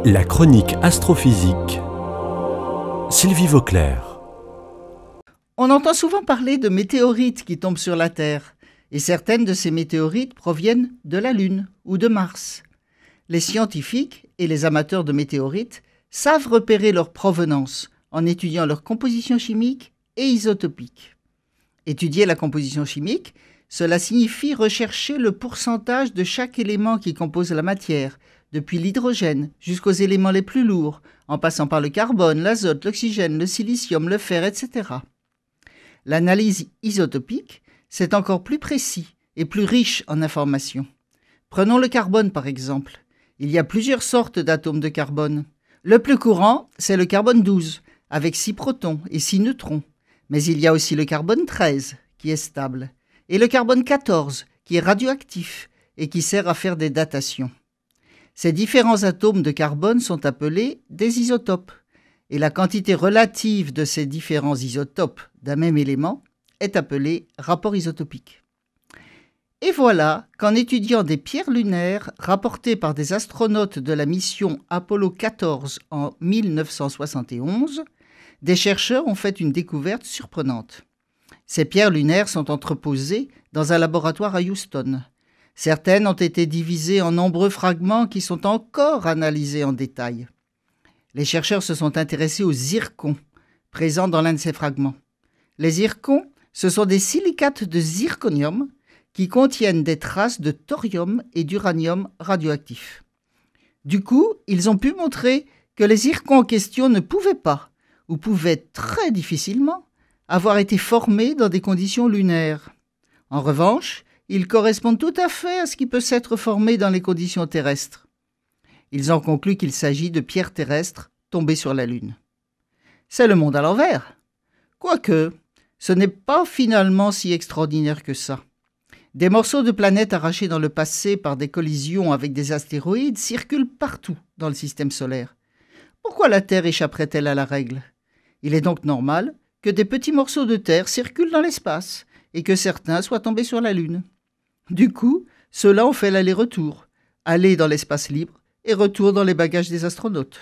La chronique astrophysique. Sylvie Vauclair. On entend souvent parler de météorites qui tombent sur la Terre, et certaines de ces météorites proviennent de la Lune ou de Mars. Les scientifiques et les amateurs de météorites savent repérer leur provenance en étudiant leur composition chimique et isotopique. Étudier la composition chimique, cela signifie rechercher le pourcentage de chaque élément qui compose la matière, depuis l'hydrogène jusqu'aux éléments les plus lourds, en passant par le carbone, l'azote, l'oxygène, le silicium, le fer, etc. L'analyse isotopique, c'est encore plus précis et plus riche en informations. Prenons le carbone par exemple. Il y a plusieurs sortes d'atomes de carbone. Le plus courant, c'est le carbone 12, avec 6 protons et 6 neutrons. Mais il y a aussi le carbone 13, qui est stable, et le carbone 14, qui est radioactif et qui sert à faire des datations. Ces différents atomes de carbone sont appelés des isotopes, et la quantité relative de ces différents isotopes d'un même élément est appelée rapport isotopique. Et voilà qu'en étudiant des pierres lunaires rapportées par des astronautes de la mission Apollo 14 en 1971, des chercheurs ont fait une découverte surprenante. Ces pierres lunaires sont entreposées dans un laboratoire à Houston. Certaines ont été divisées en nombreux fragments qui sont encore analysés en détail. Les chercheurs se sont intéressés aux zircons présents dans l'un de ces fragments. Les zircons, ce sont des silicates de zirconium qui contiennent des traces de thorium et d'uranium radioactifs. Du coup, ils ont pu montrer que les zircons en question ne pouvaient pas, ou pouvaient très difficilement, avoir été formés dans des conditions lunaires. En revanche, ils correspondent tout à fait à ce qui peut s'être formé dans les conditions terrestres. Ils ont conclu qu'il s'agit de pierres terrestres tombées sur la Lune. C'est le monde à l'envers. Quoique, ce n'est pas finalement si extraordinaire que ça. Des morceaux de planètes arrachés dans le passé par des collisions avec des astéroïdes circulent partout dans le système solaire. Pourquoi la Terre échapperait-elle à la règle ? Il est donc normal que des petits morceaux de Terre circulent dans l'espace et que certains soient tombés sur la Lune. Du coup, ceux-là ont fait l'aller-retour, aller dans l'espace libre et retour dans les bagages des astronautes.